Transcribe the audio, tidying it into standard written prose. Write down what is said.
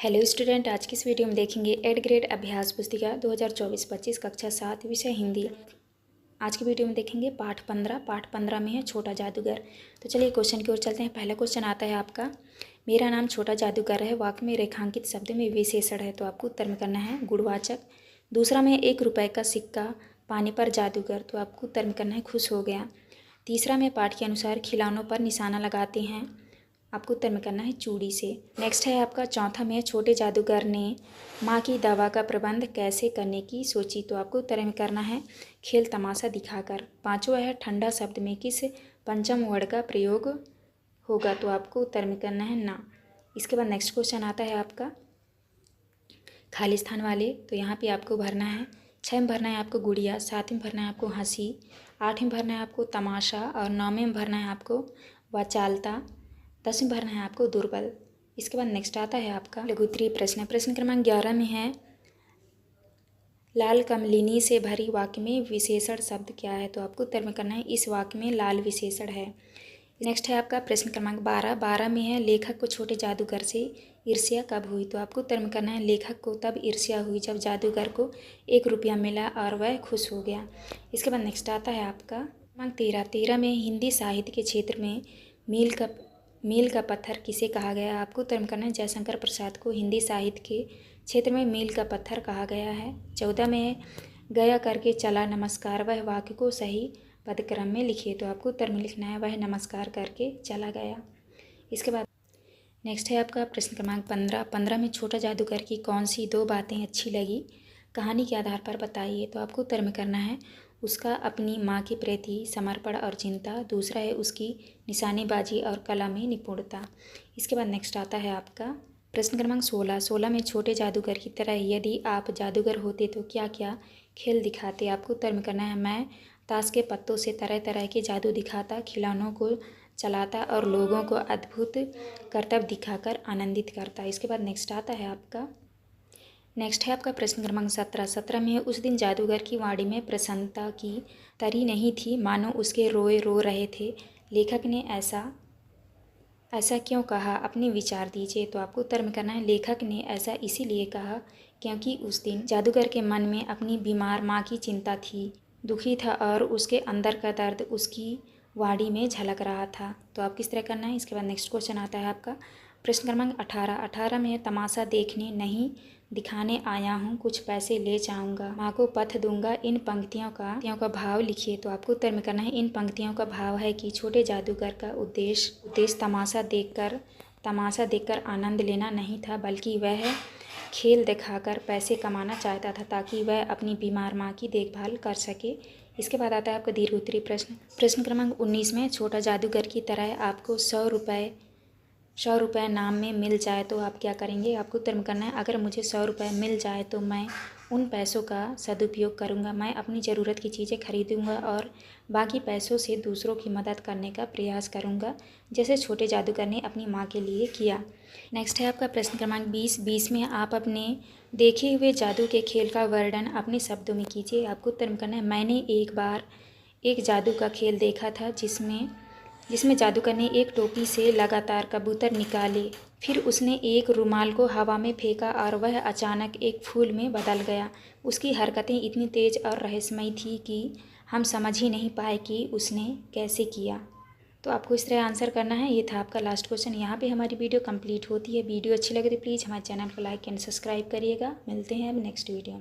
Hello student, आज की इस वीडियो में देखेंगे 8 ग्रेड अभ्यास पुस्तिका 2024-25 कक्षा 7 विषय हिंदी। आज की वीडियो में देखेंगे पाठ 15 में है छोटा जादूगर। तो चलिए क्वेश्चन की ओर चलते हैं। पहला क्वेश्चन आता है आपका, मेरा नाम छोटा जादूगर है, वाक्य में रेखांकित शब्द में विशेषण है, तो आपको उत्तर में करना है गुणवाचक। दूसरा में 1 रुपये का सिक्का पाने पर जादूगर, तो आपको उत्तर में करना है खुश हो गया। तीसरा में पाठ के अनुसार खिलौनों पर निशाना लगाते हैं, आपको उत्तर में करना है चूड़ी से। नेक्स्ट है आपका चौथा में छोटे जादूगर ने माँ की दवा का प्रबंध कैसे करने की सोची, तो आपको उत्तर में करना है खेल तमाशा दिखाकर। पांचवा है ठंडा शब्द में किस पंचम वर्ण का प्रयोग होगा, तो आपको उत्तर में करना है ना। इसके बाद नेक्स्ट क्वेश्चन आता है आपका खाली स्थान वाले, तो यहाँ पे आपको भरना है 6 में भरना है आपको गुड़िया, 7 में भरना है आपको हंसी, 8 में भरना है आपको तमाशा और 9 में भरना है आपको वाचालता, 10 में भरना है आपको दुर्बल। इसके बाद नेक्स्ट आता है आपका लघुत्तरीय प्रश्न। प्रश्न क्रमांक 11 में है लाल कमलिनी से भरी वाक्य में विशेषण शब्द क्या है, तो आपको उत्तर में करना है इस वाक्य में लाल विशेषण है। नेक्स्ट है आपका प्रश्न क्रमांक 12 में है लेखक को छोटे जादूगर से ईर्ष्या कब हुई, तो आपको उत्तर में करना है लेखक को तब ईर्ष्या हुई जब जादूगर को 1 रुपया मिला और वह खुश हो गया। इसके बाद नेक्स्ट आता है आपका क्रमांक 13 में हिंदी साहित्य के क्षेत्र में मील का पत्थर किसे कहा गया, आपको उत्तर में करना है जयशंकर प्रसाद को हिंदी साहित्य के क्षेत्र में मील का पत्थर कहा गया है। 14 में गया करके चला नमस्कार, वह वाक्य को सही पदक्रम में लिखिए, तो आपको उत्तर में लिखना है वह नमस्कार करके चला गया। इसके बाद नेक्स्ट है आपका प्रश्न क्रमांक 15 में छोटा जादूगर की कौन सी 2 बातें अच्छी लगी, कहानी के आधार पर बताइए, तो आपको उत्तर में करना है उसका अपनी माँ के प्रति समर्पण और चिंता, दूसरा है उसकी निशानेबाजी और कला में निपुणता। इसके बाद नेक्स्ट आता है आपका प्रश्न क्रमांक 16 में छोटे जादूगर की तरह यदि आप जादूगर होते तो क्या क्या खेल दिखाते, आपको उत्तर में करना है मैं ताश के पत्तों से तरह तरह के जादू दिखाता, खिलौनों को चलाता और लोगों को अद्भुत करतब दिखाकर आनंदित करता। इसके बाद नेक्स्ट आता है आपका नेक्स्ट है आपका प्रश्न क्रमांक 17 में उस दिन जादूगर की वाणी में प्रसन्नता की तरी नहीं थी, मानो उसके रोए रो रहे थे, लेखक ने ऐसा क्यों कहा, अपने विचार दीजिए, तो आपको उत्तर में करना है लेखक ने ऐसा इसीलिए कहा क्योंकि उस दिन जादूगर के मन में अपनी बीमार माँ की चिंता थी, दुखी था और उसके अंदर का दर्द उसकी वाणी में झलक रहा था। तो आप किस तरह करना है। इसके बाद नेक्स्ट क्वेश्चन आता है आपका प्रश्न क्रमांक 18 में तमाशा देखने नहीं दिखाने आया हूँ, कुछ पैसे ले जाऊँगा, माँ को पथ दूंगा, इन पंक्तियों का भाव लिखिए, तो आपको उत्तर में करना है इन पंक्तियों का भाव है कि छोटे जादूगर का उद्देश्य तमाशा देखकर आनंद लेना नहीं था, बल्कि वह खेल दिखाकर पैसे कमाना चाहता था ताकि वह अपनी बीमार माँ की देखभाल कर सके। इसके बाद आता है आपका दीर्घोत्तरीय प्रश्न क्रमांक 19 में छोटा जादूगर की तरह आपको 100 रुपये नाम में मिल जाए तो आप क्या करेंगे, आपको उत्तर में करना है अगर मुझे 100 रुपये मिल जाए तो मैं उन पैसों का सदुपयोग करूंगा, मैं अपनी ज़रूरत की चीज़ें खरीदूंगा और बाकी पैसों से दूसरों की मदद करने का प्रयास करूंगा, जैसे छोटे जादूगर ने अपनी माँ के लिए किया। नेक्स्ट है आपका प्रश्न क्रमांक 20 में आप अपने देखे हुए जादू के खेल का वर्णन अपने शब्दों में कीजिए, आपको उत्तर में करना है मैंने एक बार एक जादू का खेल देखा था जिसमें जादूगर ने एक टोपी से लगातार कबूतर निकाले, फिर उसने एक रुमाल को हवा में फेंका और वह अचानक एक फूल में बदल गया। उसकी हरकतें इतनी तेज और रहस्यमयी थी कि हम समझ ही नहीं पाए कि उसने कैसे किया। तो आपको इस तरह आंसर करना है। ये था आपका लास्ट क्वेश्चन। यहाँ पे हमारी वीडियो कंप्लीट होती है। वीडियो अच्छी लगे तो प्लीज़ हमारे चैनल को लाइक एंड सब्सक्राइब करिएगा। मिलते हैं अब नेक्स्ट वीडियो में।